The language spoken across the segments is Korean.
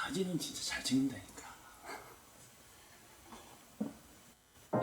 사진은 진짜 잘 찍는다니까.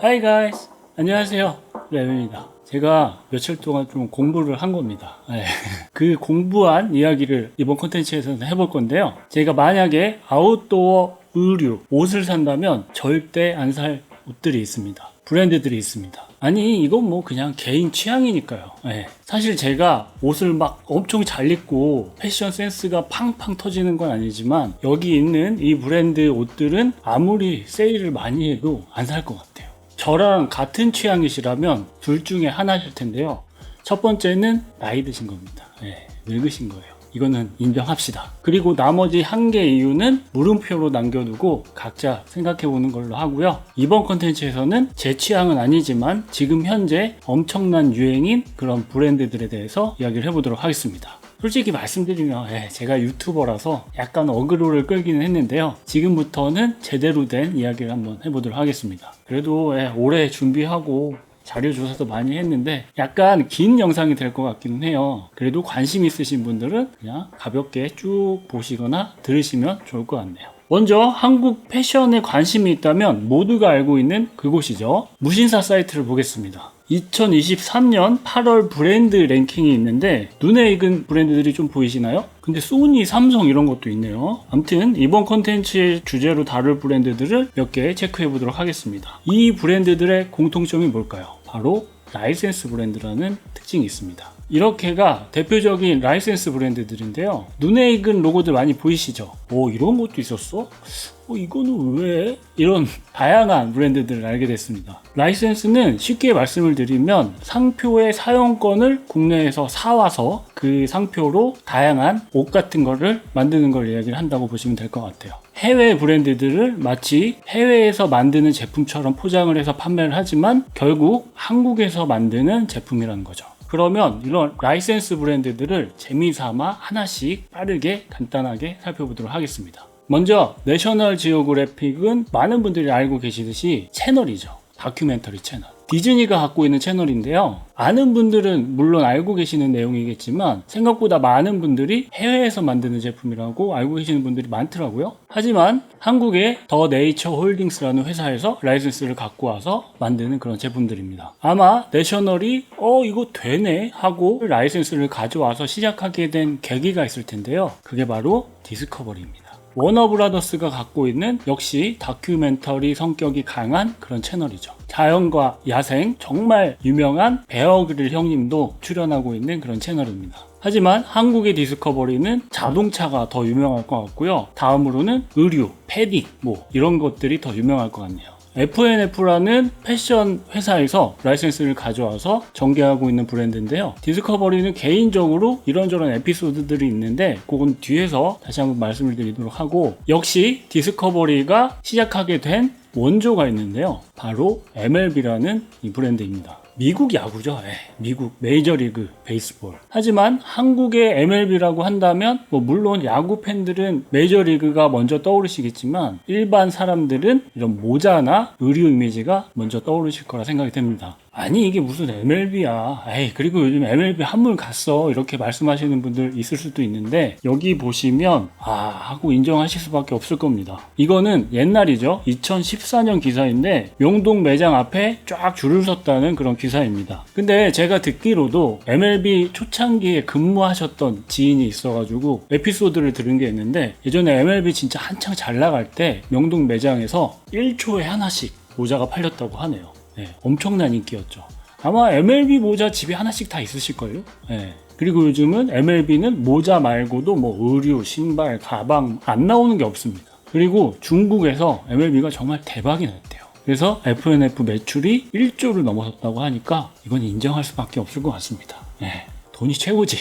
Hi guys, 안녕하세요. 레오입니다. 제가 며칠 동안 좀 공부를 한 겁니다. 네. 그 공부한 이야기를 이번 콘텐츠에서는 해볼 건데요. 제가 만약에 아웃도어 의류, 옷을 산다면 절대 안 살 옷들이 있습니다. 브랜드들이 있습니다. 아니 이건 뭐 그냥 개인 취향이니까요. 네. 사실 제가 옷을 막 엄청 잘 입고 패션 센스가 팡팡 터지는 건 아니지만 여기 있는 이 브랜드 옷들은 아무리 세일을 많이 해도 안 살 것 같아요. 저랑 같은 취향이시라면 둘 중에 하나실 텐데요. 첫 번째는 나이 드신 겁니다. 네, 늙으신 거예요. 이거는 인정합시다. 그리고 나머지 한 개 이유는 물음표로 남겨두고 각자 생각해보는 걸로 하고요. 이번 컨텐츠에서는 제 취향은 아니지만 지금 현재 엄청난 유행인 그런 브랜드들에 대해서 이야기를 해보도록 하겠습니다. 솔직히 말씀드리면 제가 유튜버라서 약간 어그로를 끌기는 했는데요. 지금부터는 제대로 된 이야기를 한번 해보도록 하겠습니다. 그래도 오래 준비하고 자료 조사도 많이 했는데 약간 긴 영상이 될 것 같기는 해요. 그래도 관심 있으신 분들은 그냥 가볍게 쭉 보시거나 들으시면 좋을 것 같네요. 먼저 한국 패션에 관심이 있다면 모두가 알고 있는 그곳이죠. 무신사 사이트를 보겠습니다. 2023년 8월 브랜드 랭킹이 있는데 눈에 익은 브랜드들이 좀 보이시나요? 근데 소니, 삼성 이런 것도 있네요. 아무튼 이번 콘텐츠의 주제로 다룰 브랜드들을 몇 개 체크해 보도록 하겠습니다. 이 브랜드들의 공통점이 뭘까요? 바로 라이센스 브랜드라는 특징이 있습니다. 이렇게가 대표적인 라이센스 브랜드들인데요. 눈에 익은 로고들 많이 보이시죠? 이런 것도 있었어? 이거는 왜? 이런 다양한 브랜드들을 알게 됐습니다. 라이센스는 쉽게 말씀을 드리면 상표의 사용권을 국내에서 사와서 그 상표로 다양한 옷 같은 거를 만드는 걸 이야기를 한다고 보시면 될 것 같아요. 해외 브랜드들을 마치 해외에서 만드는 제품처럼 포장을 해서 판매를 하지만 결국 한국에서 만드는 제품이라는 거죠. 그러면 이런 라이센스 브랜드들을 재미삼아 하나씩 빠르게 간단하게 살펴보도록 하겠습니다. 먼저 내셔널 지오그래픽은 많은 분들이 알고 계시듯이 채널이죠. 다큐멘터리 채널. 디즈니가 갖고 있는 채널인데요. 아는 분들은 물론 알고 계시는 내용이겠지만 생각보다 많은 분들이 해외에서 만드는 제품이라고 알고 계시는 분들이 많더라고요. 하지만 한국의 더 네이처 홀딩스라는 회사에서 라이센스를 갖고 와서 만드는 그런 제품들입니다. 아마 내셔널이 이거 되네 하고 라이센스를 가져와서 시작하게 된 계기가 있을 텐데요. 그게 바로 디스커버리입니다. 워너브라더스가 갖고 있는 역시 다큐멘터리 성격이 강한 그런 채널이죠. 자연과 야생, 정말 유명한 베어 그릴 형님도 출연하고 있는 그런 채널입니다. 하지만 한국의 디스커버리는 자동차가 더 유명할 것 같고요. 다음으로는 의류, 패딩, 이런 것들이 더 유명할 것 같네요. FNF라는 패션 회사에서 라이센스를 가져와서 전개하고 있는 브랜드인데요. 디스커버리는 개인적으로 이런저런 에피소드들이 있는데 그건 뒤에서 다시 한번 말씀을 드리도록 하고, 역시 디스커버리가 시작하게 된 원조가 있는데요. 바로 MLB라는 이 브랜드입니다. 미국 야구죠. 미국 메이저리그 베이스볼. 하지만 한국의 MLB라고 한다면 물론 야구 팬들은 메이저리그가 먼저 떠오르시겠지만 일반 사람들은 이런 모자나 의류 이미지가 먼저 떠오르실 거라 생각이 됩니다. 아니 이게 무슨 MLB야. 그리고 요즘 MLB 한물 갔어. 이렇게 말씀하시는 분들 있을 수도 있는데 여기 보시면 하고 인정하실 수밖에 없을 겁니다. 이거는 옛날이죠. 2014년 기사인데 명동 매장 앞에 쫙 줄을 섰다는 그런 기사입니다. 근데 제가 듣기로도 MLB 초창기에 근무하셨던 지인이 있어가지고 에피소드를 들은 게 있는데, 예전에 MLB 진짜 한창 잘 나갈 때 명동 매장에서 1초에 하나씩 모자가 팔렸다고 하네요. 엄청난 인기였죠. 아마 MLB 모자 집에 하나씩 다 있으실걸요? 그리고 요즘은 MLB는 모자 말고도 의류, 신발, 가방 안 나오는 게 없습니다. 그리고 중국에서 MLB가 정말 대박이 났대요. 그래서 FNF 매출이 1조를 넘어섰다고 하니까 이건 인정할 수밖에 없을 것 같습니다. 돈이 최고지.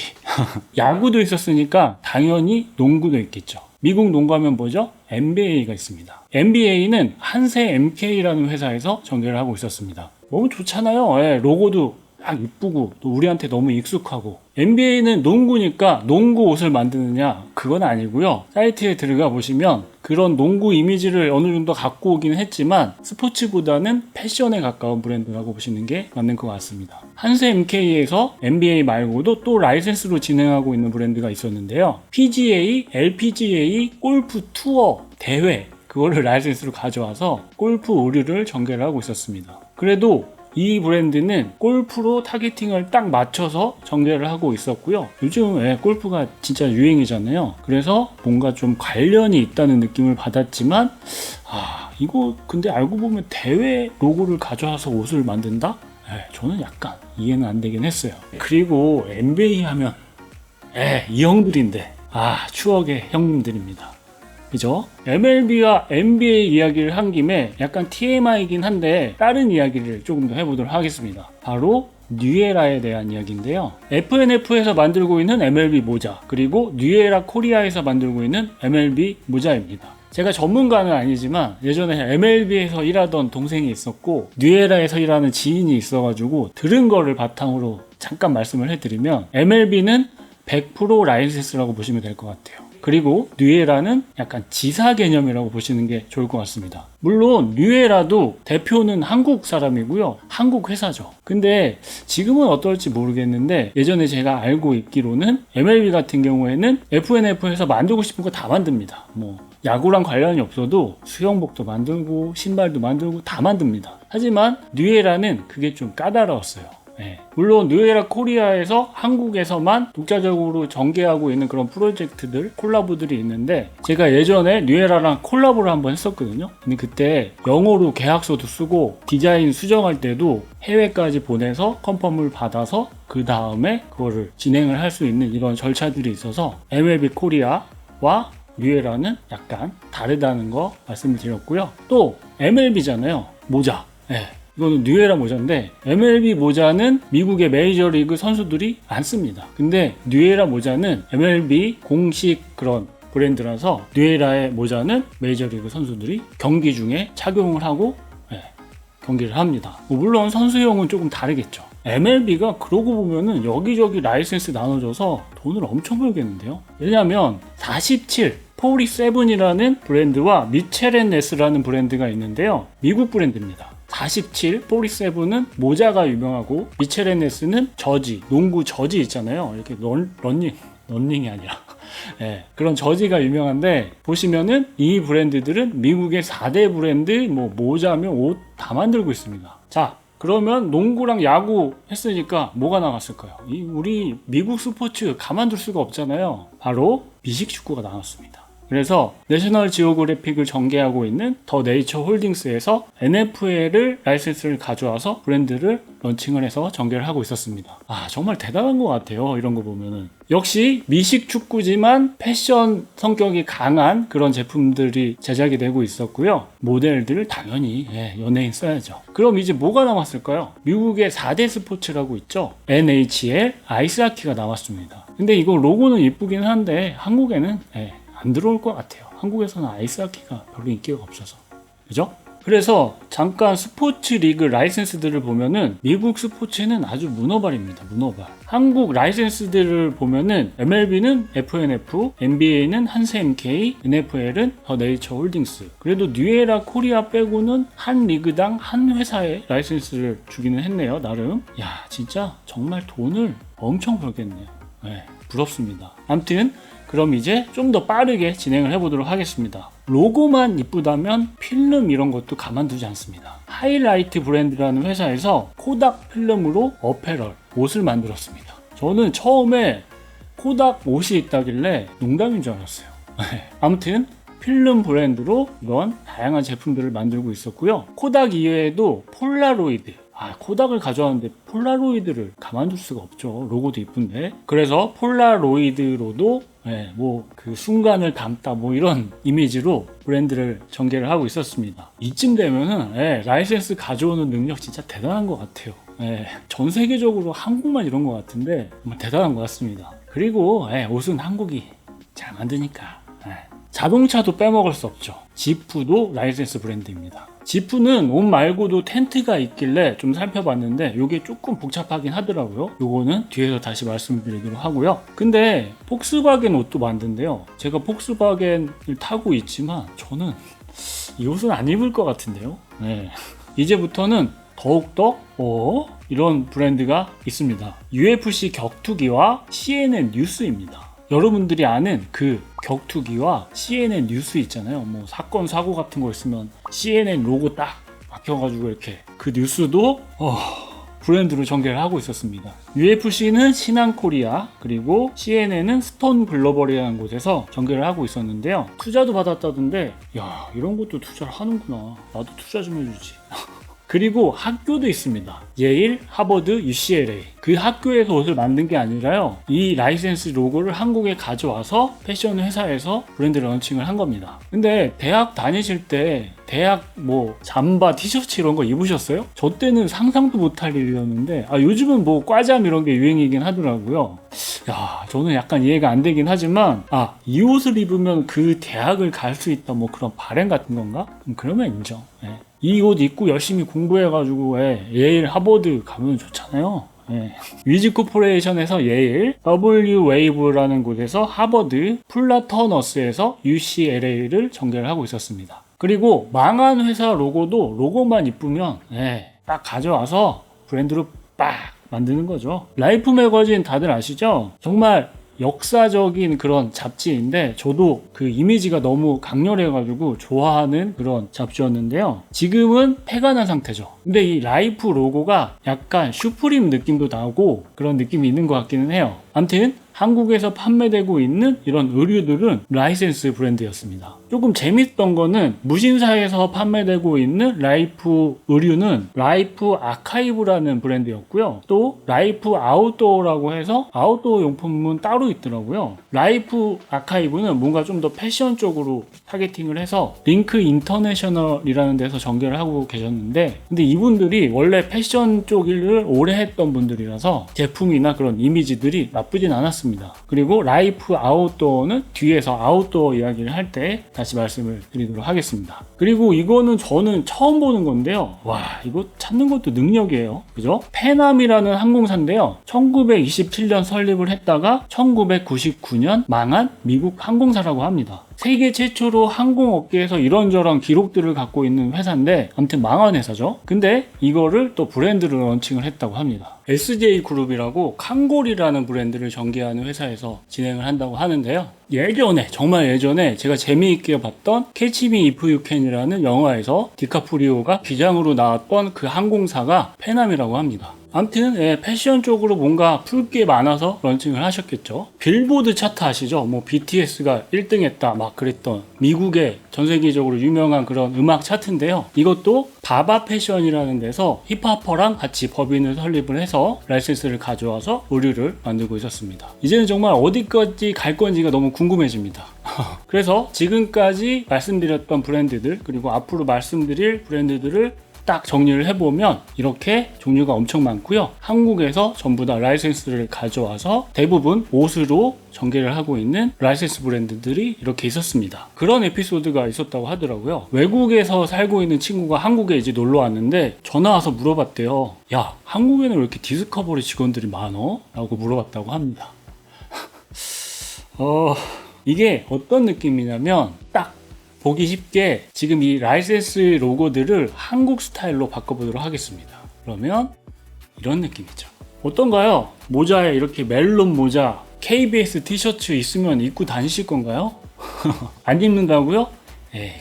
야구도 있었으니까 당연히 농구도 있겠죠. 미국 농구하면 뭐죠? NBA가 있습니다. NBA는 한세 MK라는 회사에서 전개를 하고 있었습니다. 너무 좋잖아요. 로고도 딱 이쁘고 또 우리한테 너무 익숙하고. NBA는 농구니까 농구 옷을 만드느냐? 그건 아니고요. 사이트에 들어가 보시면 그런 농구 이미지를 어느 정도 갖고 오긴 했지만 스포츠보다는 패션에 가까운 브랜드라고 보시는 게 맞는 것 같습니다. 한세 MK에서 NBA 말고도 또 라이센스로 진행하고 있는 브랜드가 있었는데요. PGA, LPGA 골프 투어 대회 그거를 라이센스로 가져와서 골프 의류를 전개를 하고 있었습니다. 그래도 이 브랜드는 골프로 타겟팅을 딱 맞춰서 전개를 하고 있었고요. 요즘 골프가 진짜 유행이잖아요. 그래서 뭔가 좀 관련이 있다는 느낌을 받았지만 이거 근데 알고 보면 대회 로고를 가져와서 옷을 만든다? 저는 약간 이해는 안 되긴 했어요. 그리고 NBA 하면 이 형들인데 추억의 형님들입니다. 그죠? MLB와 NBA 이야기를 한 김에 약간 TMI이긴 한데 다른 이야기를 조금 더 해보도록 하겠습니다. 바로 뉴에라에 대한 이야기인데요. FNF에서 만들고 있는 MLB 모자, 그리고 뉴에라 코리아에서 만들고 있는 MLB 모자입니다. 제가 전문가는 아니지만 예전에 MLB에서 일하던 동생이 있었고 뉴에라에서 일하는 지인이 있어가지고 들은 거를 바탕으로 잠깐 말씀을 해드리면 MLB는 100% 라이센스라고 보시면 될 것 같아요. 그리고 뉴에라는 약간 지사 개념이라고 보시는 게 좋을 것 같습니다. 물론 뉴에라도 대표는 한국 사람이고요. 한국 회사죠. 근데 지금은 어떨지 모르겠는데 예전에 제가 알고 있기로는 MLB 같은 경우에는 FNF에서 만들고 싶은 거 다 만듭니다. 야구랑 관련이 없어도 수영복도 만들고 신발도 만들고 다 만듭니다. 하지만 뉴에라는 그게 좀 까다로웠어요. 물론 뉴에라 코리아에서 한국에서만 독자적으로 전개하고 있는 그런 프로젝트들, 콜라보들이 있는데 제가 예전에 뉴에라랑 콜라보를 한번 했었거든요. 근데 그때 영어로 계약서도 쓰고 디자인 수정할 때도 해외까지 보내서 컨펌을 받아서 그 다음에 그거를 진행을 할 수 있는 이런 절차들이 있어서 MLB 코리아와 뉴에라는 약간 다르다는 거 말씀을 드렸고요. 또 MLB잖아요. 모자. 이거는 뉴에라 모자인데 MLB 모자는 미국의 메이저리그 선수들이 안 씁니다. 근데 뉴에라 모자는 MLB 공식 그런 브랜드라서 뉴에라의 모자는 메이저리그 선수들이 경기 중에 착용을 하고 경기를 합니다. 물론 선수용은 조금 다르겠죠. MLB가 그러고 보면은 여기저기 라이센스 나눠줘서 돈을 엄청 벌겠는데요. 왜냐하면 47이라는 브랜드와 미첼앤네스라는 브랜드가 있는데요. 미국 브랜드입니다. 47은 모자가 유명하고 미첼앤네스는 저지, 농구 저지 있잖아요. 이렇게 런닝이 아니라 그런 저지가 유명한데 보시면은 이 브랜드들은 미국의 4대 브랜드 모자며 옷 다 만들고 있습니다. 자, 그러면 농구랑 야구 했으니까 뭐가 나왔을까요? 우리 미국 스포츠 가만둘 수가 없잖아요. 바로 미식축구가 나왔습니다. 그래서 내셔널 지오그래픽을 전개하고 있는 더 네이처 홀딩스에서 NFL을 라이센스를 가져와서 브랜드를 런칭을 해서 전개를 하고 있었습니다. 정말 대단한 것 같아요. 이런 거 보면은. 역시 미식 축구지만 패션 성격이 강한 그런 제품들이 제작이 되고 있었고요. 모델들 당연히 연예인 써야죠. 그럼 이제 뭐가 남았을까요? 미국의 4대 스포츠라고 있죠. NHL, 아이스하키가 나왔습니다. 근데 이거 로고는 이쁘긴 한데 한국에는 안 들어올 것 같아요. 한국에서는 아이스하키가 별로 인기가 없어서. 그죠? 그래서 잠깐 스포츠 리그 라이센스들을 보면은 미국 스포츠는 아주 문어발입니다. 문어발. 한국 라이센스들을 보면은 MLB는 FNF, NBA는 한세 MK, NFL은 더 네이처 홀딩스. 그래도 뉴에라 코리아 빼고는 한 리그당 한 회사에 라이센스를 주기는 했네요. 나름. 진짜 정말 돈을 엄청 벌겠네요. 부럽습니다. 아무튼 그럼 이제 좀 더 빠르게 진행을 해보도록 하겠습니다. 로고만 이쁘다면 필름 이런 것도 가만두지 않습니다. 하이라이트 브랜드라는 회사에서 코닥 필름으로 어페럴, 옷을 만들었습니다. 저는 처음에 코닥 옷이 있다길래 농담인 줄 알았어요. 아무튼 필름 브랜드로 이런 다양한 제품들을 만들고 있었고요. 코닥 이외에도 폴라로이드, 코닥을 가져왔는데 폴라로이드를 가만둘 수가 없죠. 로고도 이쁜데. 그래서 폴라로이드로도 그 순간을 담다 이런 이미지로 브랜드를 전개를 하고 있었습니다. 이쯤 되면은 라이센스 가져오는 능력 진짜 대단한 것 같아요. 전 세계적으로 한국만 이런 것 같은데 정말 대단한 것 같습니다. 그리고 옷은 한국이 잘 만드니까. 자동차도 빼먹을 수 없죠. 지프도 라이센스 브랜드입니다. 지프는 옷 말고도 텐트가 있길래 좀 살펴봤는데 이게 조금 복잡하긴 하더라고요. 요거는 뒤에서 다시 말씀드리도록 하고요. 근데 폭스바겐 옷도 만든대요. 제가 폭스바겐을 타고 있지만 저는 이 옷은 안 입을 것 같은데요. 네. 이제부터는 더욱더 이런 브랜드가 있습니다. UFC 격투기와 CNN 뉴스입니다. 여러분들이 아는 그 격투기와 CNN 뉴스 있잖아요. 뭐 사건 사고 같은 거 있으면 CNN 로고 딱 박혀가지고 이렇게 그 뉴스도 브랜드로 전개를 하고 있었습니다. UFC는 신한코리아, 그리고 CNN은 스톤 글로벌이라는 곳에서 전개를 하고 있었는데요. 투자도 받았다던데, 야, 이런 것도 투자를 하는구나. 나도 투자 좀 해주지. 그리고 학교도 있습니다. 예일, 하버드, UCLA. 그 학교에서 옷을 만든 게 아니라요. 이 라이센스 로고를 한국에 가져와서 패션 회사에서 브랜드 런칭을 한 겁니다. 근데 대학 다니실 때 대학 뭐 잠바, 티셔츠 이런 거 입으셨어요? 저 때는 상상도 못할 일이었는데 요즘은 뭐 과잠 이런 게 유행이긴 하더라고요. 야, 저는 약간 이해가 안 되긴 하지만 이 옷을 입으면 그 대학을 갈 수 있다 뭐 그런 바램 같은 건가? 그러면 인정. 이 옷 입고 열심히 공부해가지고 예일, 하버드 가면 좋잖아요. 위즈 코퍼레이션에서 예일, W 웨이브라는 곳에서 하버드, 플라터너스에서 UCLA를 전개를 하고 있었습니다. 그리고 망한 회사 로고도 로고만 이쁘면 딱 가져와서 브랜드로 빡 만드는 거죠. 라이프 매거진 다들 아시죠? 정말 역사적인 그런 잡지인데 저도 그 이미지가 너무 강렬해가지고 좋아하는 그런 잡지였는데요. 지금은 폐가 난 상태죠. 근데 이 라이프 로고가 약간 슈프림 느낌도 나고 그런 느낌이 있는 것 같기는 해요. 아무튼 한국에서 판매되고 있는 이런 의류들은 라이센스 브랜드였습니다. 조금 재밌던 거는 무신사에서 판매되고 있는 라이프 의류는 라이프 아카이브라는 브랜드였고요. 또 라이프 아웃도어라고 해서 아웃도어 용품은 따로 있더라고요. 라이프 아카이브는 뭔가 좀 더 패션 쪽으로 타겟팅을 해서 링크 인터내셔널이라는 데서 전개를 하고 계셨는데, 근데 이분들이 원래 패션 쪽 일을 오래 했던 분들이라서 제품이나 그런 이미지들이 나쁘진 않았습니다. 그리고 라이프 아웃도어는 뒤에서 아웃도어 이야기를 할 때 다시 말씀을 드리도록 하겠습니다. 그리고 이거는 저는 처음 보는 건데요. 와, 이거 찾는 것도 능력이에요. 그죠? 페남이라는 항공사인데요. 1927년 설립을 했다가 1999년 망한 미국 항공사라고 합니다. 세계 최초로 항공업계에서 이런저런 기록들을 갖고 있는 회사인데 아무튼 망한 회사죠. 근데 이거를 또 브랜드를 런칭을 했다고 합니다. SJ그룹이라고 칸골이라는 브랜드를 전개하는 회사에서 진행을 한다고 하는데요. 예전에, 정말 예전에 제가 재미있게 봤던 캐치 미 이프 유 캔이라는 영화에서 디카프리오가 기장으로 나왔던 그 항공사가 페남이라고 합니다. 아무튼 패션 쪽으로 뭔가 풀 게 많아서 런칭을 하셨겠죠. 빌보드 차트 아시죠? 뭐 BTS가 1등 했다 막 그랬던 미국의 전 세계적으로 유명한 그런 음악 차트인데요. 이것도 바바 패션이라는 데서 힙합퍼랑 같이 법인을 설립을 해서 라이센스를 가져와서 의류를 만들고 있었습니다. 이제는 정말 어디까지 갈 건지가 너무 궁금해집니다. 그래서 지금까지 말씀드렸던 브랜드들, 그리고 앞으로 말씀드릴 브랜드들을 딱 정리를 해보면 이렇게 종류가 엄청 많고요. 한국에서 전부 다 라이센스를 가져와서 대부분 옷으로 전개를 하고 있는 라이센스 브랜드들이 이렇게 있었습니다. 그런 에피소드가 있었다고 하더라고요. 외국에서 살고 있는 친구가 한국에 이제 놀러 왔는데 전화 와서 물어봤대요. 야, 한국에는 왜 이렇게 디스커버리 직원들이 많어? 라고 물어봤다고 합니다. 이게 어떤 느낌이냐면 딱 보기 쉽게 지금 이 라이센스 로고들을 한국 스타일로 바꿔보도록 하겠습니다. 그러면 이런 느낌이죠. 어떤가요? 모자에 이렇게 멜론 모자, KBS 티셔츠 있으면 입고 다니실 건가요? 안 입는다고요?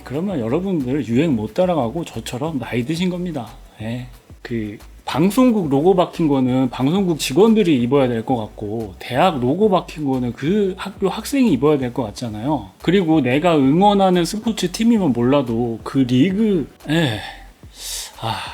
그러면 여러분들 유행 못 따라가고 저처럼 나이 드신 겁니다. 방송국 로고 박힌 거는 방송국 직원들이 입어야 될 것 같고, 대학 로고 박힌 거는 그 학교 학생이 입어야 될 것 같잖아요. 그리고 내가 응원하는 스포츠 팀이면 몰라도 그 리그,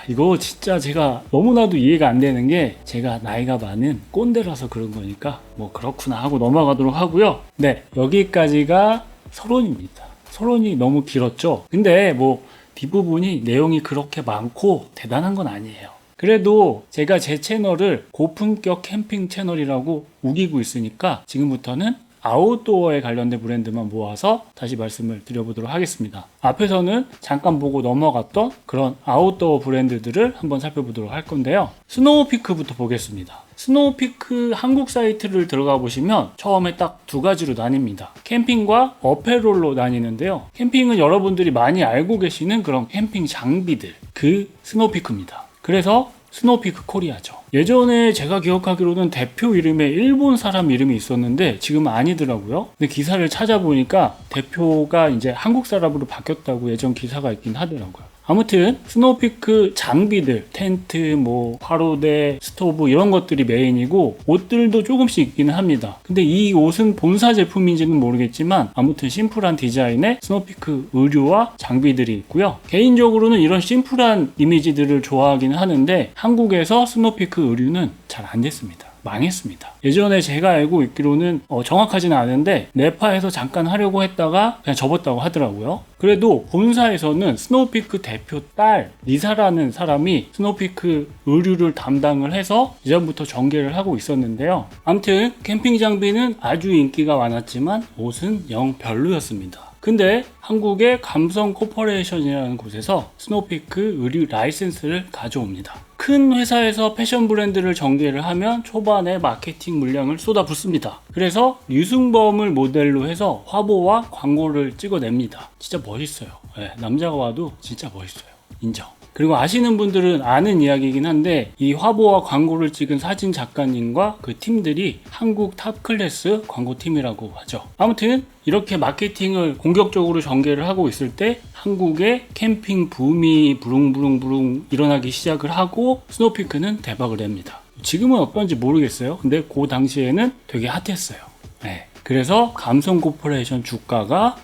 이거 진짜 제가 너무나도 이해가 안 되는 게, 제가 나이가 많은 꼰대라서 그런 거니까 뭐 그렇구나 하고 넘어가도록 하고요. 네, 여기까지가 서론입니다. 서론이 너무 길었죠. 근데 뭐 뒷부분이 내용이 그렇게 많고 대단한 건 아니에요. 그래도 제가 제 채널을 고품격 캠핑 채널이라고 우기고 있으니까 지금부터는 아웃도어에 관련된 브랜드만 모아서 다시 말씀을 드려보도록 하겠습니다. 앞에서는 잠깐 보고 넘어갔던 그런 아웃도어 브랜드들을 한번 살펴보도록 할 건데요. 스노우피크부터 보겠습니다. 스노우피크 한국 사이트를 들어가 보시면 처음에 딱 두 가지로 나뉩니다. 캠핑과 어패롤로 나뉘는데요. 캠핑은 여러분들이 많이 알고 계시는 그런 캠핑 장비들, 그 스노우피크입니다. 그래서 스노우피크 코리아죠. 예전에 제가 기억하기로는 대표 이름에 일본 사람 이름이 있었는데 지금은 아니더라고요. 근데 기사를 찾아보니까 대표가 이제 한국 사람으로 바뀌었다고 예전 기사가 있긴 하더라고요. 아무튼 스노우피크 장비들, 텐트, 화로대, 스토브 이런 것들이 메인이고 옷들도 조금씩 있기는 합니다. 근데 이 옷은 본사 제품인지는 모르겠지만 아무튼 심플한 디자인의 스노우피크 의류와 장비들이 있고요. 개인적으로는 이런 심플한 이미지들을 좋아하기는 하는데 한국에서 스노우피크 의류는 잘 안 됐습니다. 망했습니다. 예전에 제가 알고 있기로는 정확하지는 않은데 네파에서 잠깐 하려고 했다가 그냥 접었다고 하더라고요. 그래도 본사에서는 스노우피크 대표 딸 리사라는 사람이 스노우피크 의류를 담당을 해서 이전부터 전개를 하고 있었는데요. 아무튼 캠핑 장비는 아주 인기가 많았지만 옷은 영 별로였습니다. 근데 한국의 감성 코퍼레이션이라는 곳에서 스노우피크 의류 라이센스를 가져옵니다. 큰 회사에서 패션 브랜드를 전개를 하면 초반에 마케팅 물량을 쏟아붓습니다. 그래서 류승범을 모델로 해서 화보와 광고를 찍어냅니다. 진짜 멋있어요. 네, 남자가 와도 진짜 멋있어요. 인정. 그리고 아시는 분들은 아는 이야기이긴 한데 이 화보와 광고를 찍은 사진 작가님과 그 팀들이 한국 탑클래스 광고팀이라고 하죠. 아무튼 이렇게 마케팅을 공격적으로 전개를 하고 있을 때 한국의 캠핑 붐이 부릉부릉 일어나기 시작을 하고 스노우피크는 대박을 냅니다. 지금은 어떤지 모르겠어요. 근데 그 당시에는 되게 핫했어요. 네. 그래서 감성 코퍼레이션 주가가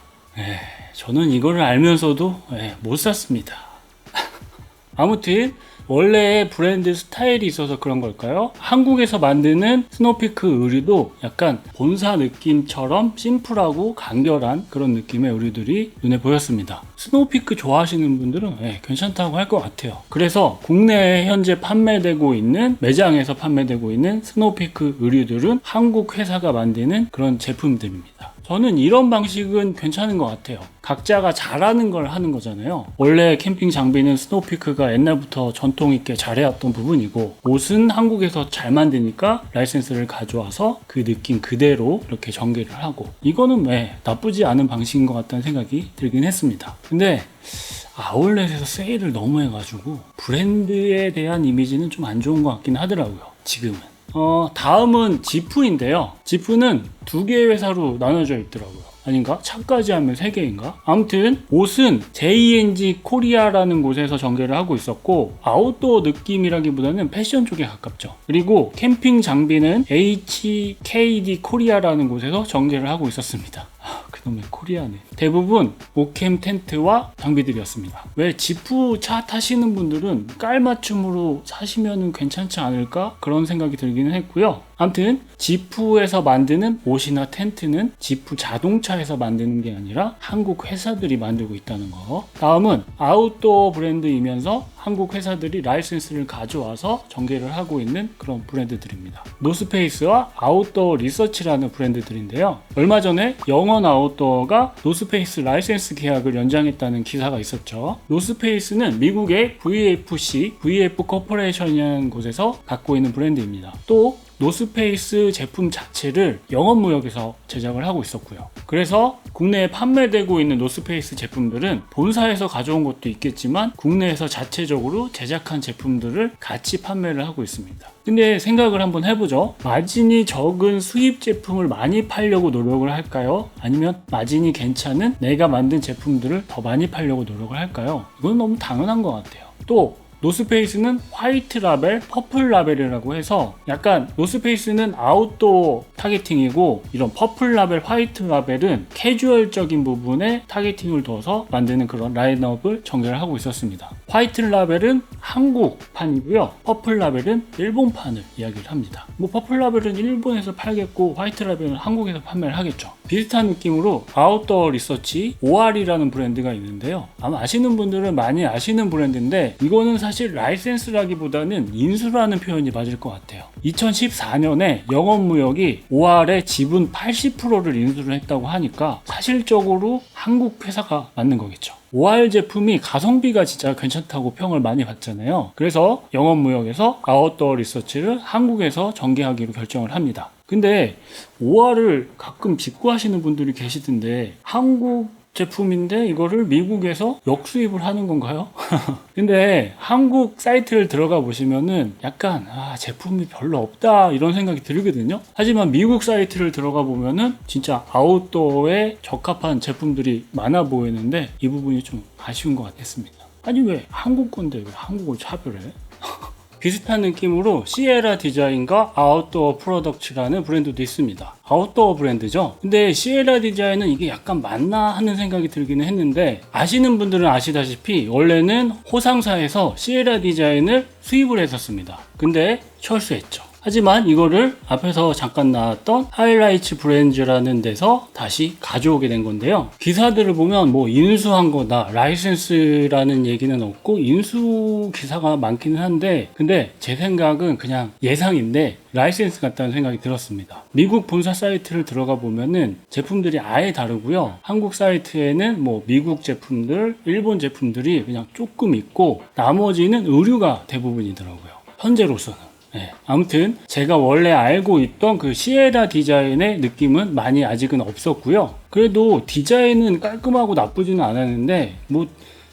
저는 이거를 알면서도 못 샀습니다. 아무튼 원래 브랜드 스타일이 있어서 그런 걸까요? 한국에서 만드는 스노우피크 의류도 약간 본사 느낌처럼 심플하고 간결한 그런 느낌의 의류들이 눈에 보였습니다. 스노우피크 좋아하시는 분들은 괜찮다고 할 것 같아요. 그래서 국내에 현재 판매되고 있는 매장에서 판매되고 있는 스노우피크 의류들은 한국 회사가 만드는 그런 제품들입니다. 저는 이런 방식은 괜찮은 것 같아요. 각자가 잘하는 걸 하는 거잖아요. 원래 캠핑 장비는 스노우피크가 옛날부터 전통 있게 잘해왔던 부분이고 옷은 한국에서 잘 만드니까 라이센스를 가져와서 그 느낌 그대로 이렇게 전개를 하고 이거는 나쁘지 않은 방식인 것 같다는 생각이 들긴 했습니다. 근데 아울렛에서 세일을 너무 해가지고 브랜드에 대한 이미지는 좀 안 좋은 것 같긴 하더라고요. 지금은. 다음은 지프인데요. 지프는 두 개의 회사로 나눠져 있더라고요. 아닌가? 차까지 하면 3개인가? 아무튼 옷은 JNG 코리아라는 곳에서 전개를 하고 있었고 아웃도어 느낌이라기보다는 패션 쪽에 가깝죠. 그리고 캠핑 장비는 HKD 코리아라는 곳에서 전개를 하고 있었습니다. 그놈의 코리아네. 대부분 오캠 텐트와 장비들이었습니다. 왜 지프 차 타시는 분들은 깔맞춤으로 사시면 괜찮지 않을까? 그런 생각이 들기는 했고요. 아무튼 지프에서 만드는 옷이나 텐트는 지프 자동차에서 만드는 게 아니라 한국 회사들이 만들고 있다는 거. 다음은 아웃도어 브랜드이면서 한국 회사들이 라이센스를 가져와서 전개를 하고 있는 그런 브랜드들입니다. 노스페이스와 아웃도어 리서치라는 브랜드들인데요. 얼마 전에 영원 아웃도어가 노스페이스 라이센스 계약을 연장했다는 기사가 있었죠. 노스페이스는 미국의 VFC, VF 코퍼레이션이라는 곳에서 갖고 있는 브랜드입니다. 또 노스페이스 제품 자체를 영업무역에서 제작을 하고 있었고요. 그래서 국내에 판매되고 있는 노스페이스 제품들은 본사에서 가져온 것도 있겠지만 국내에서 자체적으로 제작한 제품들을 같이 판매를 하고 있습니다. 근데 생각을 한번 해보죠. 마진이 적은 수입 제품을 많이 팔려고 노력을 할까요? 아니면 마진이 괜찮은 내가 만든 제품들을 더 많이 팔려고 노력을 할까요? 이건 너무 당연한 것 같아요. 또 노스페이스는 화이트 라벨, 퍼플 라벨이라고 해서 약간 노스페이스는 아웃도어 타겟팅이고 이런 퍼플 라벨, 화이트 라벨은 캐주얼적인 부분에 타겟팅을 둬서 만드는 그런 라인업을 전개를 하고 있었습니다. 화이트 라벨은 한국판이고요. 퍼플 라벨은 일본판을 이야기를 합니다. 퍼플 라벨은 일본에서 팔겠고 화이트 라벨은 한국에서 판매를 하겠죠. 비슷한 느낌으로 아웃도어 리서치 OR이라는 브랜드가 있는데요. 아마 아시는 분들은 많이 아시는 브랜드인데 이거는 사실 라이센스라기보다는 인수라는 표현이 맞을 것 같아요. 2014년에 영업무역이 OR의 지분 80%를 인수를 했다고 하니까 사실적으로 한국 회사가 맞는 거겠죠. OR 제품이 가성비가 진짜 괜찮다고 평을 많이 받잖아요. 그래서 영업무역에서 아웃도어 리서치를 한국에서 전개하기로 결정을 합니다. 근데 OR을 가끔 직구하시는 분들이 계시던데 한국 제품인데 이거를 미국에서 역수입을 하는 건가요? 근데 한국 사이트를 들어가 보시면은 약간 제품이 별로 없다 이런 생각이 들거든요. 하지만 미국 사이트를 들어가 보면은 진짜 아웃도어에 적합한 제품들이 많아 보이는데 이 부분이 좀 아쉬운 것 같았습니다. 아니 왜 한국 건데 왜 한국을 차별해? 비슷한 느낌으로 시에라 디자인과 아웃도어 프로덕츠라는 브랜드도 있습니다. 아웃도어 브랜드죠. 근데 시에라 디자인은 이게 약간 맞나 하는 생각이 들기는 했는데 아시는 분들은 아시다시피 원래는 호상사에서 시에라 디자인을 수입을 했었습니다. 근데 철수했죠. 하지만 이거를 앞에서 잠깐 나왔던 하이라이츠 브랜드라는 데서 다시 가져오게 된 건데요. 기사들을 보면 뭐 인수한 거다, 라이센스라는 얘기는 없고 인수 기사가 많기는 한데 근데 제 생각은 그냥 예상인데 라이센스 같다는 생각이 들었습니다. 미국 본사 사이트를 들어가 보면은 제품들이 아예 다르고요. 한국 사이트에는 뭐 미국 제품들, 일본 제품들이 그냥 조금 있고 나머지는 의류가 대부분이더라고요. 현재로서는. 네, 아무튼 제가 원래 알고 있던 그 시에라 디자인의 느낌은 많이 아직은 없었고요. 그래도 디자인은 깔끔하고 나쁘지는 않았는데 뭐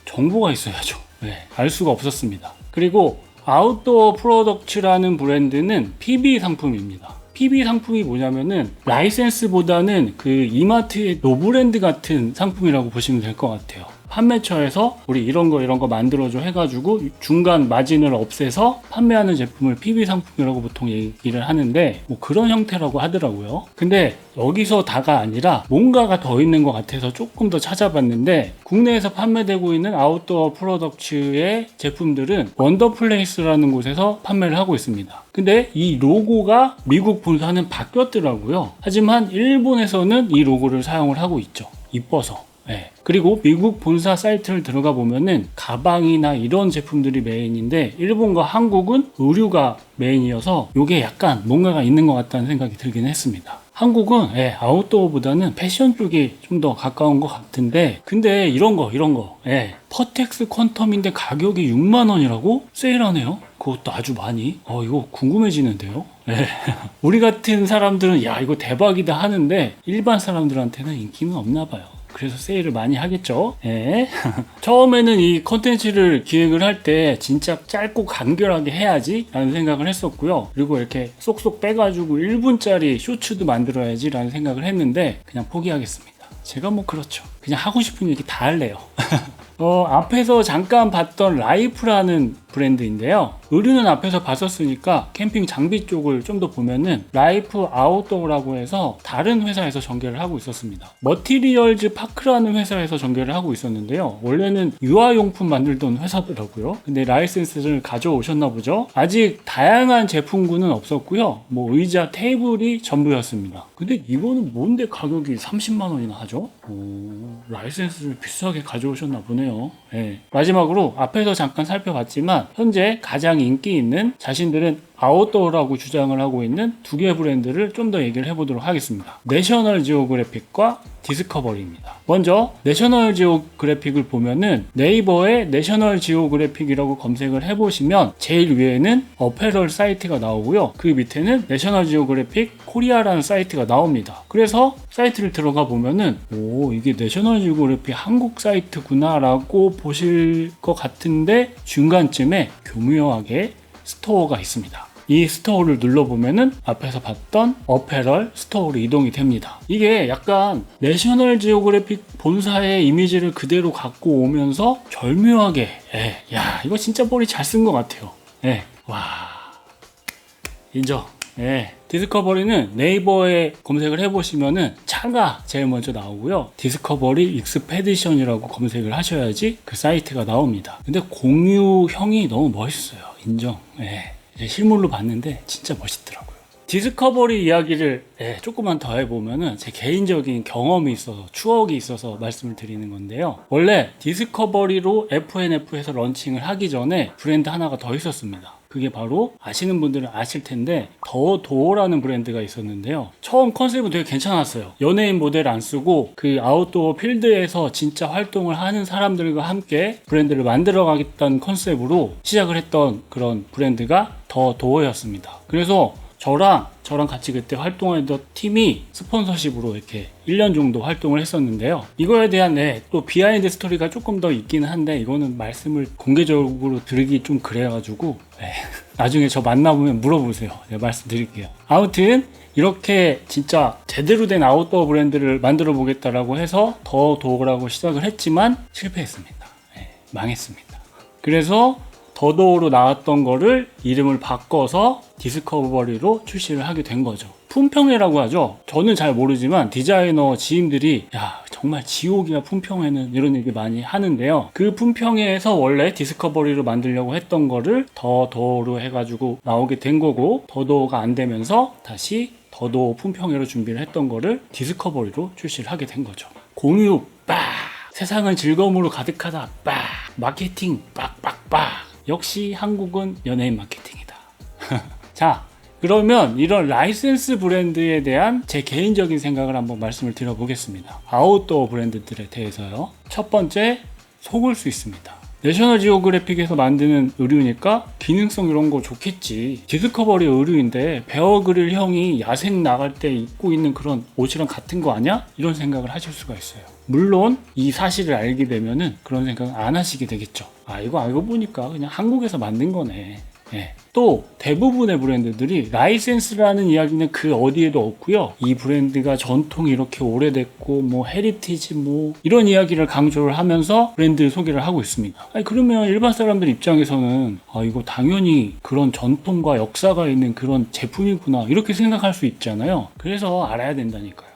정보가 있어야죠. 네, 알 수가 없었습니다. 그리고 아웃도어 프로덕츠라는 브랜드는 PB 상품입니다. PB 상품이 뭐냐면은 라이센스보다는 그 이마트의 노브랜드 같은 상품이라고 보시면 될 것 같아요. 판매처에서 우리 이런 거 만들어줘 해가지고 중간 마진을 없애서 판매하는 제품을 PB 상품이라고 보통 얘기를 하는데 뭐 그런 형태라고 하더라고요. 근데 여기서 다가 아니라 뭔가가 더 있는 것 같아서 조금 더 찾아봤는데 국내에서 판매되고 있는 아웃도어 프로덕츠의 제품들은 원더플레이스라는 곳에서 판매를 하고 있습니다. 근데 이 로고가 미국 본사는 바뀌었더라고요. 하지만 일본에서는 이 로고를 사용을 하고 있죠. 이뻐서. 네. 그리고 미국 본사 사이트를 들어가 보면은 가방이나 이런 제품들이 메인인데 일본과 한국은 의류가 메인이어서 이게 약간 뭔가가 있는 것 같다는 생각이 들긴 했습니다. 한국은 아웃도어보다는 패션 쪽이 좀 더 가까운 것 같은데 근데 이런 거 퍼텍스 퀀텀인데 가격이 6만원이라고? 세일하네요. 그것도 아주 많이 이거 궁금해지는데요. 우리 같은 사람들은 야 이거 대박이다 하는데 일반 사람들한테는 인기는 없나 봐요. 그래서 세일을 많이 하겠죠. 처음에는 이 컨텐츠를 기획을 할 때 진짜 짧고 간결하게 해야지 라는 생각을 했었고요. 그리고 이렇게 쏙쏙 빼가지고 1분짜리 쇼츠도 만들어야지 라는 생각을 했는데 그냥 포기하겠습니다. 제가 뭐 그렇죠. 그냥 하고 싶은 얘기 다 할래요. 앞에서 잠깐 봤던 라이프라는 브랜드인데요. 의류는 앞에서 봤었으니까 캠핑 장비 쪽을 좀 더 보면은 라이프 아웃도어라고 해서 다른 회사에서 전개를 하고 있었습니다. 머티리얼즈 파크라는 회사에서 전개를 하고 있었는데요. 원래는 유아용품 만들던 회사더라고요. 근데 라이센스를 가져오셨나 보죠. 아직 다양한 제품군은 없었고요. 뭐 의자, 테이블이 전부였습니다. 근데 이거는 뭔데 가격이 30만 원이나 하죠? 라이센스를 비싸게 가져오셨나 보네요. 마지막으로 앞에서 잠깐 살펴봤지만 현재 가장 인기 있는 자신들은 아웃도어라고 주장을 하고 있는 두 개의 브랜드를 좀 더 얘기를 해보도록 하겠습니다. 내셔널 지오그래픽과 디스커버리입니다. 먼저 내셔널 지오그래픽을 보면은 네이버에 내셔널 지오그래픽이라고 검색을 해보시면 제일 위에는 어페럴 사이트가 나오고요. 그 밑에는 내셔널 지오그래픽 코리아라는 사이트가 나옵니다. 그래서 사이트를 들어가 보면은 이게 내셔널 지오그래픽 한국 사이트구나 라고 보실 것 같은데 중간쯤에 교묘하게 스토어가 있습니다. 이 스토어를 눌러보면은 앞에서 봤던 어페럴 스토어로 이동이 됩니다. 이게 약간 내셔널 지오그래픽 본사의 이미지를 그대로 갖고 오면서 절묘하게 야 이거 진짜 머리 잘 쓴 것 같아요. 와 인정. 디스커버리는 네이버에 검색을 해보시면은 차가 제일 먼저 나오고요. 디스커버리 익스페디션이라고 검색을 하셔야지 그 사이트가 나옵니다. 근데 공유형이 너무 멋있어요. 인정. 실물로 봤는데 진짜 멋있더라고요. 디스커버리 이야기를 조금만 더 해보면은 제 개인적인 경험이 있어서 추억이 있어서 말씀을 드리는 건데요. 원래 디스커버리로 FNF에서 런칭을 하기 전에 브랜드 하나가 더 있었습니다. 그게 바로 아시는 분들은 아실 텐데 더도어라는 브랜드가 있었는데요. 처음 컨셉은 되게 괜찮았어요. 연예인 모델 안 쓰고 그 아웃도어 필드에서 진짜 활동을 하는 사람들과 함께 브랜드를 만들어 가겠다는 컨셉으로 시작을 했던 그런 브랜드가 더도어였습니다. 그래서 저랑 같이 그때 활동하던 팀이 스폰서십으로 이렇게 1년 정도 활동을 했었는데요. 이거에 대한 또 비하인드 스토리가 조금 더 있기는 한데 이거는 말씀을 공개적으로 드리기 좀 그래가지고 나중에 저 만나보면 물어보세요. 제가 말씀드릴게요. 아무튼 이렇게 진짜 제대로 된 아웃도어 브랜드를 만들어 보겠다라고 해서 더도어라고 시작을 했지만 실패했습니다. 망했습니다. 그래서 더도어로 나왔던 거를 이름을 바꿔서 디스커버리로 출시를 하게 된 거죠. 품평회라고 하죠. 저는 잘 모르지만 디자이너 지인들이 야 정말 지옥이야 품평회는, 이런 얘기 많이 하는데요. 그 품평회에서 원래 디스커버리로 만들려고 했던 거를 더도어로 해가지고 나오게 된 거고, 더도어가 안 되면서 다시 더도어 품평회로 준비를 했던 거를 디스커버리로 출시를 하게 된 거죠. 공유 빡, 세상은 즐거움으로 가득하다 빡, 마케팅 빡빡빡. 역시 한국은 연예인 마케팅이다. 자, 그러면 이런 라이센스 브랜드에 대한 제 개인적인 생각을 한번 말씀을 드려보겠습니다. 아웃도어 브랜드들에 대해서요. 첫 번째, 속을 수 있습니다. 내셔널 지오그래픽에서 만드는 의류니까 기능성 이런 거 좋겠지. 디스커버리 의류인데 베어 그릴 형이 야생 나갈 때 입고 있는 그런 옷이랑 같은 거 아니야? 이런 생각을 하실 수가 있어요. 물론 이 사실을 알게 되면은 그런 생각을 안 하시게 되겠죠. 아, 이거 알고 보니까 그냥 한국에서 만든 거네. 또 대부분의 브랜드들이 라이센스라는 이야기는 그 어디에도 없고요. 이 브랜드가 전통이 이렇게 오래됐고 뭐 헤리티지 뭐 이런 이야기를 강조를 하면서 브랜드 소개를 하고 있습니다. 아니, 그러면 일반 사람들 입장에서는 아, 이거 당연히 그런 전통과 역사가 있는 그런 제품이구나 이렇게 생각할 수 있잖아요. 그래서 알아야 된다니까요.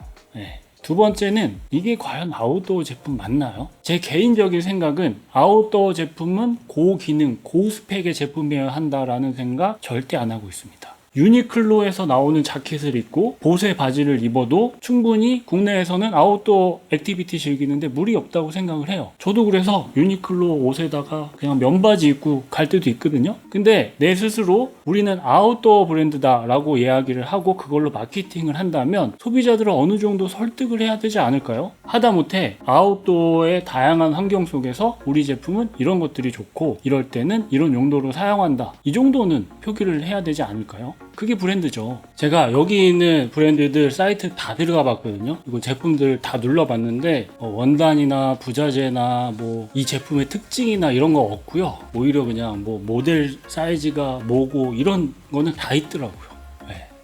두 번째는 이게 과연 아웃도어 제품 맞나요? 제 개인적인 생각은 아웃도어 제품은 고기능, 고스펙의 제품이어야 한다라는 생각 절대 안 하고 있습니다. 유니클로에서 나오는 자켓을 입고 보세 바지를 입어도 충분히 국내에서는 아웃도어 액티비티 즐기는데 무리 없다고 생각을 해요. 저도 그래서 유니클로 옷에다가 그냥 면바지 입고 갈 때도 있거든요. 근데 내 스스로 우리는 아웃도어 브랜드다 라고 이야기를 하고 그걸로 마케팅을 한다면 소비자들을 어느 정도 설득을 해야 되지 않을까요? 하다못해 아웃도어의 다양한 환경 속에서 우리 제품은 이런 것들이 좋고 이럴 때는 이런 용도로 사용한다, 이 정도는 표기를 해야 되지 않을까요? 그게 브랜드죠. 제가 여기 있는 브랜드들 사이트 다 들어가 봤거든요. 이거 제품들 다 눌러봤는데 원단이나 부자재나 뭐 이 제품의 특징이나 이런 거 없고요. 오히려 그냥 뭐 모델 사이즈가 뭐고 이런 거는 다 있더라고요.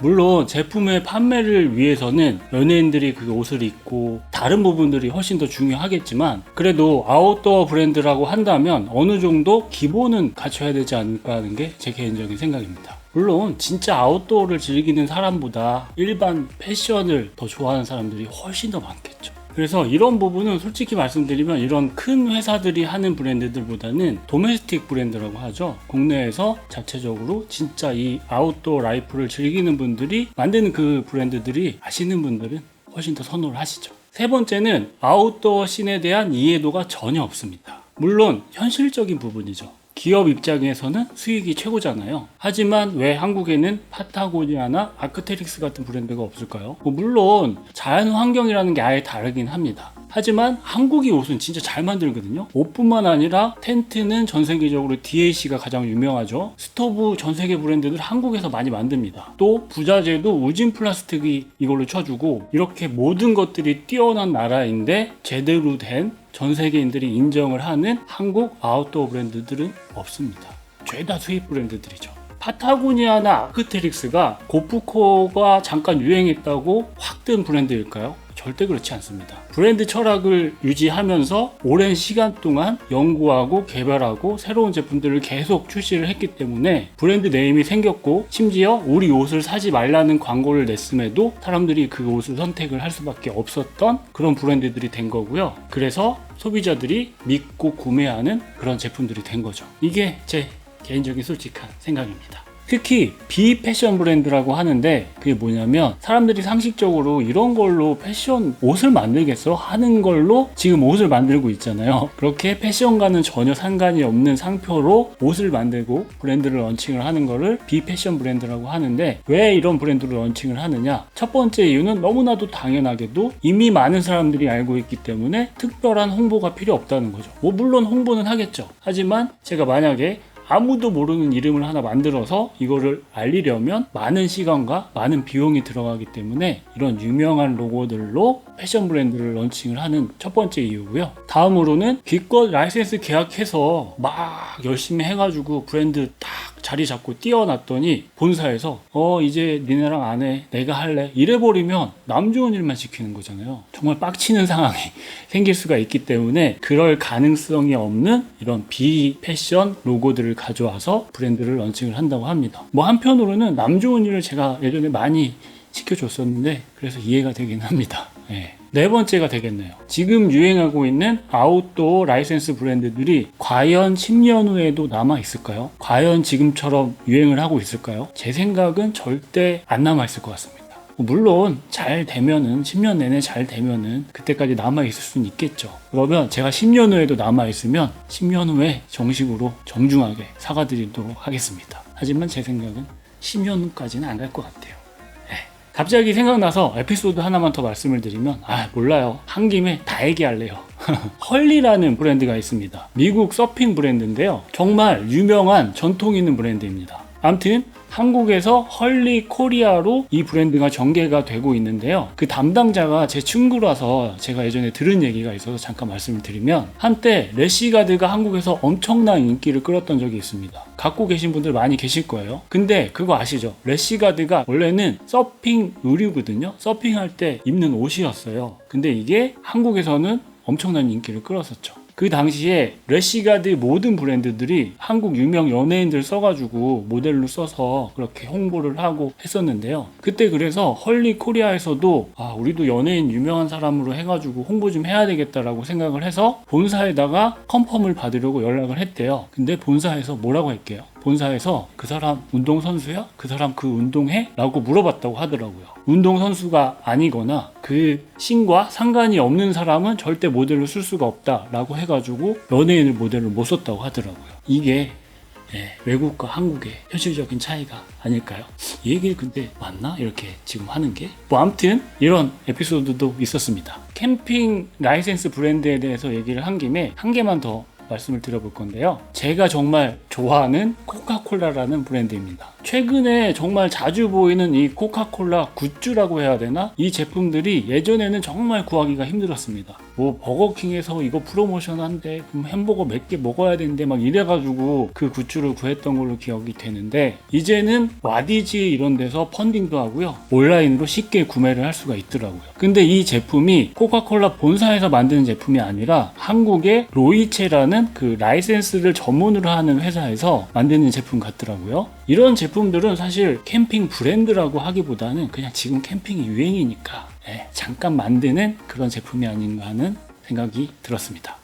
물론 제품의 판매를 위해서는 연예인들이 그 옷을 입고 다른 부분들이 훨씬 더 중요하겠지만 그래도 아웃도어 브랜드라고 한다면 어느 정도 기본은 갖춰야 되지 않을까 하는 게 제 개인적인 생각입니다. 물론 진짜 아웃도어를 즐기는 사람보다 일반 패션을 더 좋아하는 사람들이 훨씬 더 많겠죠. 그래서 이런 부분은 솔직히 말씀드리면 이런 큰 회사들이 하는 브랜드들보다는 도메스틱 브랜드라고 하죠. 국내에서 자체적으로 진짜 이 아웃도어 라이프를 즐기는 분들이 만드는 그 브랜드들이 아시는 분들은 훨씬 더 선호를 하시죠. 세 번째는 아웃도어 씬에 대한 이해도가 전혀 없습니다. 물론 현실적인 부분이죠. 기업 입장에서는 수익이 최고잖아요. 하지만 왜 한국에는 파타고니아나 아크테릭스 같은 브랜드가 없을까요? 물론 자연 환경이라는 게 아예 다르긴 합니다. 하지만 한국이 옷은 진짜 잘 만들거든요. 옷뿐만 아니라 텐트는 전 세계적으로 DAC가 가장 유명하죠. 스토브 전 세계 브랜드들 한국에서 많이 만듭니다. 또 부자재도 우진 플라스틱이 이걸로 쳐주고 이렇게 모든 것들이 뛰어난 나라인데 제대로 된 전 세계인들이 인정을 하는 한국 아웃도어 브랜드들은 없습니다. 죄다 수입 브랜드들이죠. 파타고니아나 아크테릭스가 고프코가 잠깐 유행했다고 확 뜬 브랜드일까요? 절대 그렇지 않습니다. 브랜드 철학을 유지하면서 오랜 시간 동안 연구하고 개발하고 새로운 제품들을 계속 출시를 했기 때문에 브랜드 네임이 생겼고 심지어 우리 옷을 사지 말라는 광고를 냈음에도 사람들이 그 옷을 선택을 할 수밖에 없었던 그런 브랜드들이 된 거고요. 그래서 소비자들이 믿고 구매하는 그런 제품들이 된 거죠. 이게 제 개인적인 솔직한 생각입니다. 특히 비패션 브랜드라고 하는데 그게 뭐냐면 사람들이 상식적으로 이런 걸로 패션 옷을 만들겠어 하는 걸로 지금 옷을 만들고 있잖아요. 그렇게 패션과는 전혀 상관이 없는 상표로 옷을 만들고 브랜드를 런칭을 하는 거를 비패션 브랜드라고 하는데, 왜 이런 브랜드를 런칭을 하느냐? 첫 번째 이유는 너무나도 당연하게도 이미 많은 사람들이 알고 있기 때문에 특별한 홍보가 필요 없다는 거죠. 뭐 물론 홍보는 하겠죠. 하지만 제가 만약에 아무도 모르는 이름을 하나 만들어서 이거를 알리려면 많은 시간과 많은 비용이 들어가기 때문에 이런 유명한 로고들로 패션 브랜드를 런칭을 하는 첫 번째 이유고요. 다음으로는 기껏 라이센스 계약해서 막 열심히 해가지고 브랜드 딱 자리 잡고 띄워놨더니 본사에서 이제 니네랑 안 해, 내가 할래 이래버리면 남 좋은 일만 시키는 거잖아요. 정말 빡치는 상황이 생길 수가 있기 때문에 그럴 가능성이 없는 이런 비패션 로고들을 가져와서 브랜드를 런칭을 한다고 합니다. 뭐 한편으로는 남 좋은 일을 제가 예전에 많이 시켜줬었는데 그래서 이해가 되긴 합니다. 네 번째가 되겠네요. 지금 유행하고 있는 아웃도어 라이센스 브랜드들이 과연 10년 후에도 남아있을까요? 과연 지금처럼 유행을 하고 있을까요? 제 생각은 절대 안 남아있을 것 같습니다. 물론 잘 되면은 10년 내내 잘 되면은 그때까지 남아있을 수는 있겠죠. 그러면 제가 10년 후에도 남아있으면 10년 후에 정식으로 정중하게 사과드리도록 하겠습니다. 하지만 제 생각은 10년 후까지는 안 갈 것 같아요. 갑자기 생각나서 에피소드 하나만 더 말씀을 드리면 몰라요. 한 김에 다 얘기할래요. 헐리라는 브랜드가 있습니다. 미국 서핑 브랜드인데요. 정말 유명한 전통 있는 브랜드입니다. 아무튼 한국에서 헐리 코리아로 이 브랜드가 전개가 되고 있는데요. 그 담당자가 제 친구라서 제가 예전에 들은 얘기가 있어서 잠깐 말씀을 드리면, 한때 래시가드가 한국에서 엄청난 인기를 끌었던 적이 있습니다. 갖고 계신 분들 많이 계실 거예요. 근데 그거 아시죠? 래시가드가 원래는 서핑 의류거든요. 서핑할 때 입는 옷이었어요. 근데 이게 한국에서는 엄청난 인기를 끌었었죠. 그 당시에 래시가드 모든 브랜드들이 한국 유명 연예인들 써가지고 모델로 써서 그렇게 홍보를 하고 했었는데요. 그때 그래서 헐리 코리아에서도 우리도 연예인 유명한 사람으로 해가지고 홍보 좀 해야 되겠다라고 생각을 해서 본사에다가 컨펌을 받으려고 연락을 했대요. 근데 본사에서 뭐라고 할게요? 본사에서 그 사람 운동선수야? 그 사람 그 운동해? 라고 물어봤다고 하더라고요. 운동선수가 아니거나 그 신과 상관이 없는 사람은 절대 모델로 쓸 수가 없다 라고 해가지고 연예인을 모델로 못 썼다고 하더라고요. 이게 외국과 한국의 현실적인 차이가 아닐까요? 이 얘기를 근데 맞나? 이렇게 지금 하는 게? 아무튼 이런 에피소드도 있었습니다. 캠핑 라이센스 브랜드에 대해서 얘기를 한 김에 한 개만 더 말씀을 드려볼 건데요. 제가 정말 좋아하는 코카콜라라는 브랜드입니다. 최근에 정말 자주 보이는 이 코카콜라 굿즈라고 해야 되나? 이 제품들이 예전에는 정말 구하기가 힘들었습니다. 뭐 버거킹에서 이거 프로모션 한대, 그럼 햄버거 몇 개 먹어야 되는데 막 이래가지고 그 굿즈를 구했던 걸로 기억이 되는데, 이제는 와디지 이런 데서 펀딩도 하고요. 온라인으로 쉽게 구매를 할 수가 있더라고요. 근데 이 제품이 코카콜라 본사에서 만드는 제품이 아니라 한국의 로이체라는 그 라이센스를 전문으로 하는 회사에서 만드는 제품 같더라고요. 이런 제품들은 사실 캠핑 브랜드라고 하기보다는 그냥 지금 캠핑이 유행이니까 잠깐 만드는 그런 제품이 아닌가 하는 생각이 들었습니다.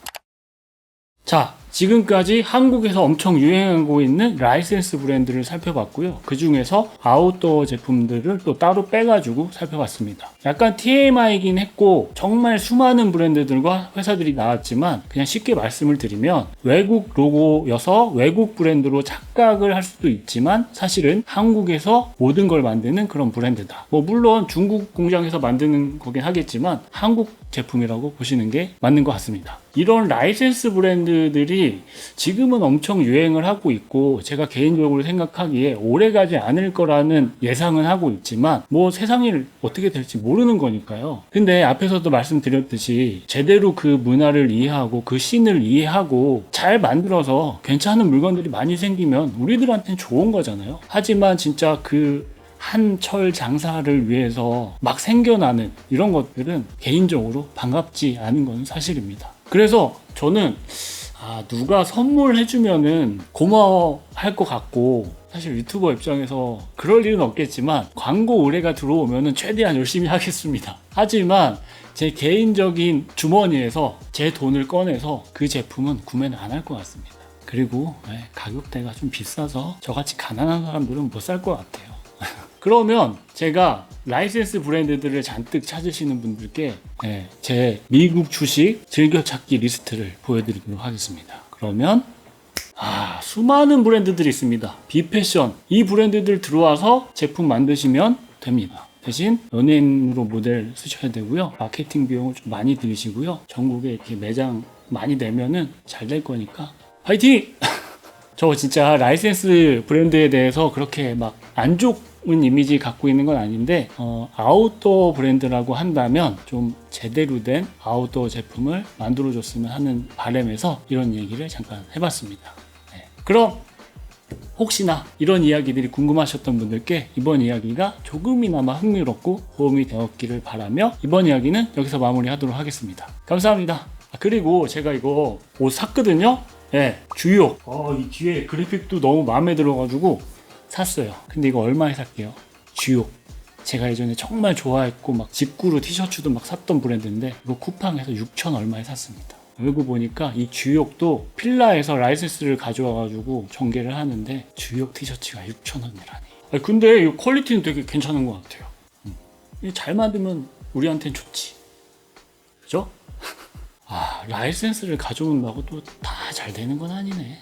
자, 지금까지 한국에서 엄청 유행하고 있는 라이센스 브랜드를 살펴봤고요. 그 중에서 아웃도어 제품들을 또 따로 빼가지고 살펴봤습니다. 약간 TMI이긴 했고 정말 수많은 브랜드들과 회사들이 나왔지만 그냥 쉽게 말씀을 드리면 외국 로고여서 외국 브랜드로 착각을 할 수도 있지만 사실은 한국에서 모든 걸 만드는 그런 브랜드다. 물론 중국 공장에서 만드는 거긴 하겠지만 한국 제품이라고 보시는 게 맞는 것 같습니다. 이런 라이센스 브랜드들이 지금은 엄청 유행을 하고 있고 제가 개인적으로 생각하기에 오래가지 않을 거라는 예상은 하고 있지만 세상이 어떻게 될지 모르는 거니까요. 근데 앞에서도 말씀드렸듯이 제대로 그 문화를 이해하고 그 씬을 이해하고 잘 만들어서 괜찮은 물건들이 많이 생기면 우리들한테는 좋은 거잖아요. 하지만 진짜 그 한철 장사를 위해서 막 생겨나는 이런 것들은 개인적으로 반갑지 않은 건 사실입니다. 그래서 저는 누가 선물해주면은 고마워할 것 같고, 사실 유튜버 입장에서 그럴 일은 없겠지만 광고 의뢰가 들어오면은 최대한 열심히 하겠습니다. 하지만 제 개인적인 주머니에서 제 돈을 꺼내서 그 제품은 구매는 안 할 것 같습니다. 그리고 가격대가 좀 비싸서 저같이 가난한 사람들은 못 살 것 같아요. 그러면 제가 라이센스 브랜드들을 잔뜩 찾으시는 분들께 제 미국 주식 즐겨찾기 리스트를 보여드리도록 하겠습니다. 그러면 수많은 브랜드들이 있습니다. 비패션 이 브랜드들 들어와서 제품 만드시면 됩니다. 대신 연예인으로 모델 쓰셔야 되고요. 마케팅 비용을 좀 많이 들이시고요. 전국에 이렇게 매장 많이 내면은 잘 될 거니까 화이팅! 저 진짜 라이센스 브랜드에 대해서 그렇게 막 안 좋은 이미지 갖고 있는 건 아닌데 아웃도어 브랜드라고 한다면 좀 제대로 된 아웃도어 제품을 만들어줬으면 하는 바람에서 이런 얘기를 잠깐 해봤습니다. 그럼 혹시나 이런 이야기들이 궁금하셨던 분들께 이번 이야기가 조금이나마 흥미롭고 도움이 되었기를 바라며 이번 이야기는 여기서 마무리하도록 하겠습니다. 감사합니다. 그리고 제가 이거 옷 샀거든요. 주요. 이 뒤에 그래픽도 너무 마음에 들어가지고 샀어요. 근데 이거 얼마에 살게요? 주요. 제가 예전에 정말 좋아했고 막 직구로 티셔츠도 막 샀던 브랜드인데 이거 쿠팡에서 6천 얼마에 샀습니다. 알고 보니까 이 주욕도 필라에서 라이센스를 가져와가지고 전개를 하는데 주욕 티셔츠가 6,000원이라니. 근데 이 퀄리티는 되게 괜찮은 것 같아요. 잘 만들면 우리한텐 좋지. 그죠? 라이센스를 가져온다고 또 다 잘 되는 건 아니네.